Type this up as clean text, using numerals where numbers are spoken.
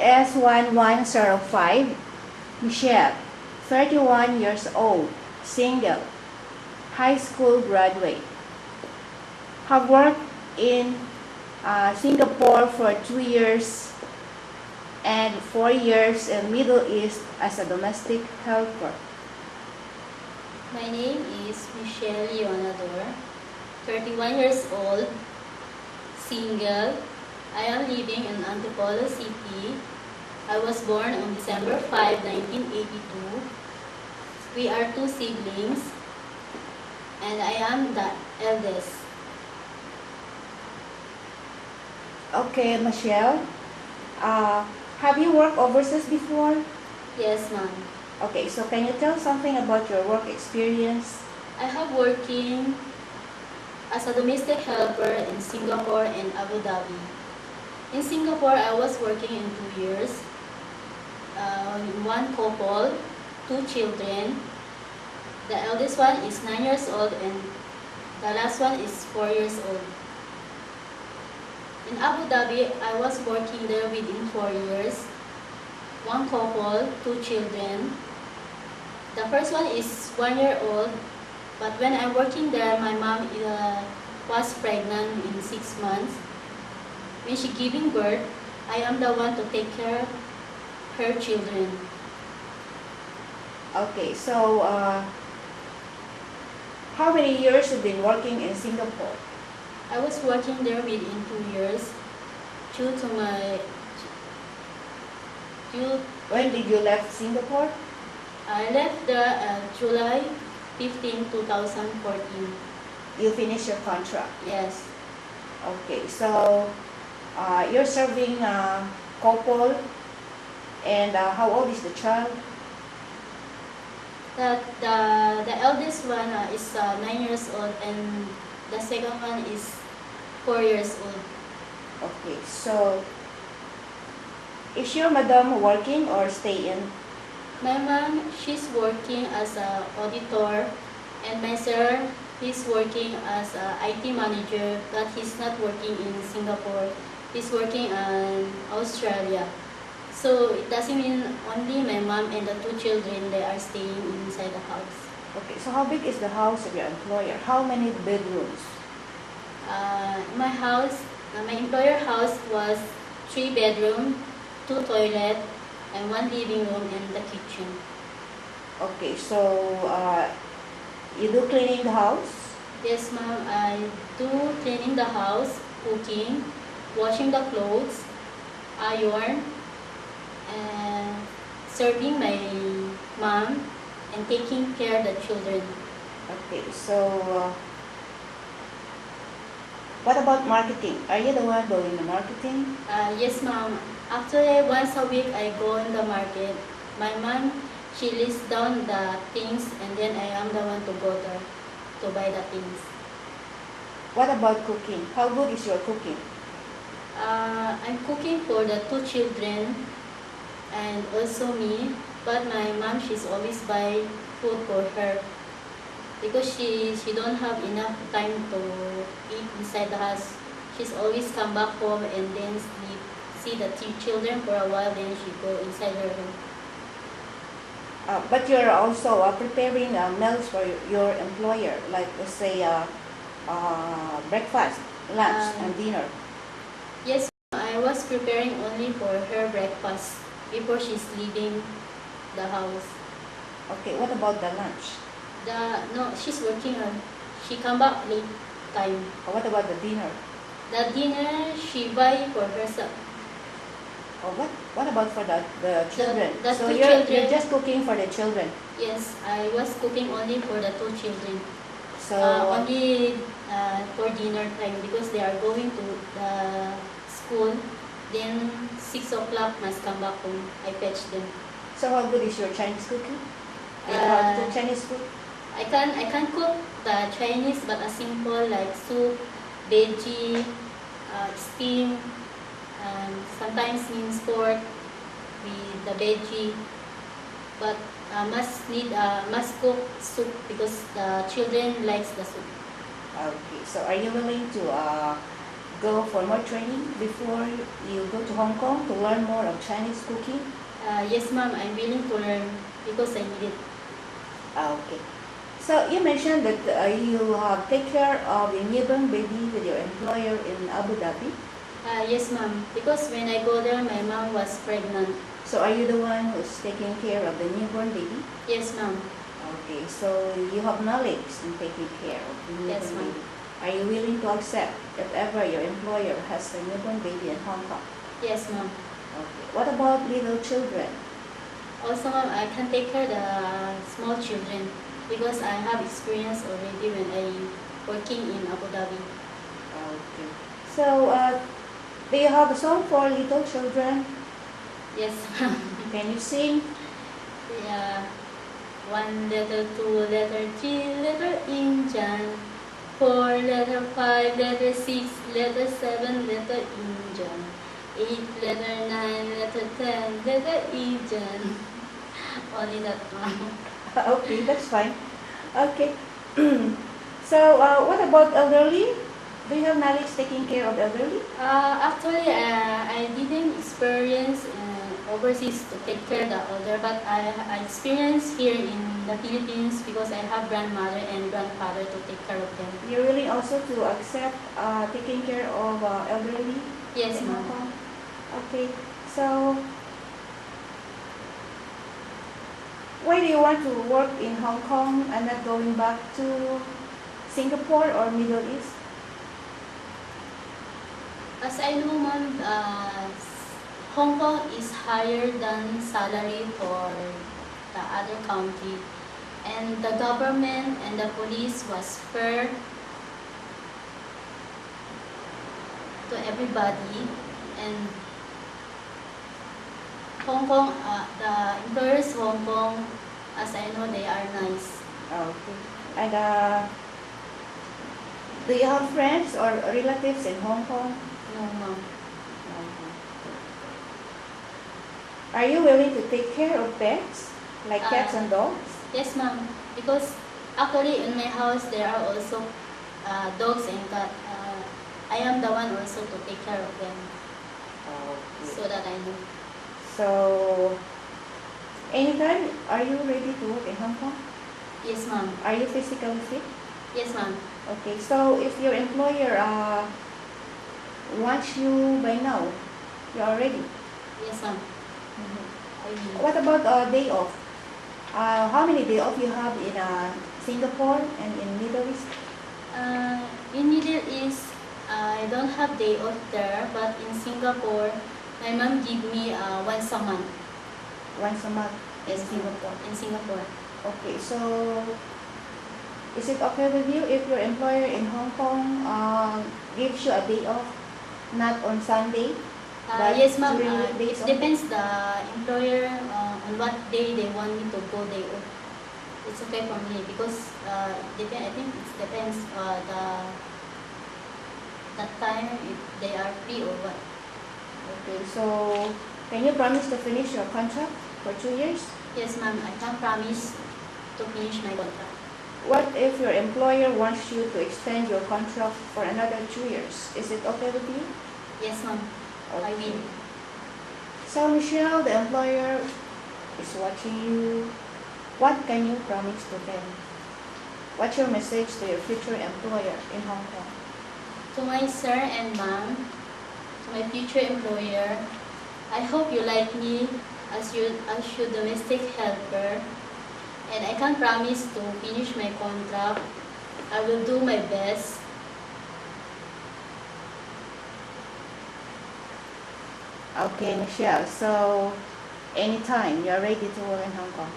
S1105, Michelle, 31 years old, single, high school graduate. Have worked in Singapore for 2 years and 4 years in Middle East as a domestic helper. My name is Michelle Leonador, 31 years old, single. I am living in Antipolo City. I was born on December 5, 1982. We are 2 siblings, and I am the eldest. Okay, Michelle, have you worked overseas before? Yes, ma'am. Okay, so can you tell something about your work experience? I have working as a domestic helper in Singapore and Abu Dhabi. In Singapore, I was working in 2 years. One couple, 2 children. The eldest one is 9 years old and the last one is 4 years old. In Abu Dhabi, I was working there within 4 years. One couple, 2 children. The first one is 1 year old, but when I'm working there, my mom was pregnant in 6 months. When she giving birth, I am the one to take care of her children. Okay, so how many years you've been working in Singapore? I was working there within 2 years due to When did you left Singapore? I left there July 15, 2014. You finished your contract. Yes. Okay, so you're serving a couple, and how old is the child? The eldest one is 9 years old and the second one is 4 years old. Okay, so is your madam working or stay in? My mom, she's working as an auditor, and my sir, he's working as an IT manager, but he's not working in Singapore. He's working in Australia. So it doesn't mean only my mom and the 2 children, they are staying inside the house. Okay, so how big is the house of your employer? How many bedrooms? My house, my employer house was 3 bedroom, 2 toilet, and 1 living room and the kitchen. Okay, so you do cleaning the house? Yes, ma'am. I do cleaning the house, cooking, washing the clothes, iron, and serving my mom, and taking care of the children. Okay, so what about marketing? Are you the one doing the marketing? Yes, ma'am. After once a week, I go in the market. My mom, she lists down the things, and then I am the one to go there to buy the things. What about cooking? How good is your cooking? I'm cooking for the 2 children and also me, but my mom, she's always buy food for her because she don't have enough time to eat inside the house. She's always come back home and then sleep, see the 2 children for a while, then she go inside her room. But you're also preparing meals for your employer, like let's say breakfast, lunch, and dinner. Yes, I was preparing only for her breakfast before she's leaving the house. Okay, what about the lunch? No, she's working on. She come back late time. What about the dinner? The dinner she buy for herself. What about for the children? The so 2 you're children. just cooking for the children. Yes, I was cooking only for the 2 children. So Only for dinner time because they are going to the school. Then 6 o'clock must come back home. I fetch them. So how good is your Chinese cooking? Do you know how to cook Chinese food? I can cook the Chinese, but a simple like soup, veggie, steam, and sometimes minced pork with the veggie. But must cook soup because the children likes the soup. Okay, so are you willing to go for more training before you go to Hong Kong to learn more of Chinese cooking? Yes, ma'am, I'm willing to learn because I need it. Okay. So you mentioned that you take care of the newborn baby with your employer in Abu Dhabi. Yes, ma'am, because when I go there, my mom was pregnant. So are you the one who's taking care of the newborn baby? Yes, ma'am. Okay, so you have knowledge in taking care of the newborn Yes, ma'am. baby. Are you willing to accept if ever your employer has a newborn baby in Hong Kong? Yes, ma'am. Okay. What about little children? Also, ma'am, I can take care of the small children because I have experience already when I working in Abu Dhabi. Okay. So, do you have a song for little children? Yes, ma'am. Can you sing? Yeah. 1 letter, 2 letter, 3 letter Indian. 4 letter, 5 letter, 6 letter, 7 letter Indian. 8 letter, 9 letter, 10 letter Indian. Only that one. Okay, that's fine. Okay. So, what about elderly? Do you have knowledge taking care of elderly? Actually, I didn't experience overseas to take care of the older, but I experienced here in the Philippines because I have grandmother and grandfather to take care of them. You're willing also to accept taking care of elderly Yes, in Hong ma'am. Kong? Okay. So, why do you want to work in Hong Kong and not going back to Singapore or Middle East? As I know, ma'am, Hong Kong is higher than salary for the other country, and the government and the police was fair to everybody, and Hong Kong, the employers Hong Kong, as I know, they are nice. Okay. And do you have friends or relatives in Hong Kong? No, ma'am. Are you willing to take care of pets, like cats and dogs? Yes, ma'am. Because actually in my house there are also dogs and cats. I am the one also to take care of them, Okay. so that I know. So, anytime, are you ready to work in Hong Kong? Yes, ma'am. Are you physically fit? Yes, ma'am. Okay, so if your employer wants you by now, you are ready. Yes, ma'am. I will. What about day off? How many day off you have in Singapore and in Middle East? In Middle East, I don't have day off there, but in Singapore, my mom give me once a month. Once a month in Yes, ma'am. Singapore. In Singapore. Okay, so is it okay with you if your employer in Hong Kong gives you a day off, not on Sunday? But Yes, ma'am. during It weekdays depends the employer on what day they want me to go day off. It's okay for me because I think it depends the time if they are free or what. Okay, so can you promise to finish your contract for 2 years? Yes, ma'am. I can promise to finish my contract. What if your employer wants you to extend your contract for another 2 years? Is it okay with you? Yes, ma'am. I will. So Michelle, the employer is watching you. What can you promise to them? What's your message to your future employer in Hong Kong? To my sir and ma'am, to my future employer, I hope you like me as your domestic helper, and I can promise to finish my contract. I will do my best. Okay, Michelle. So anytime you're ready to work in Hong Kong.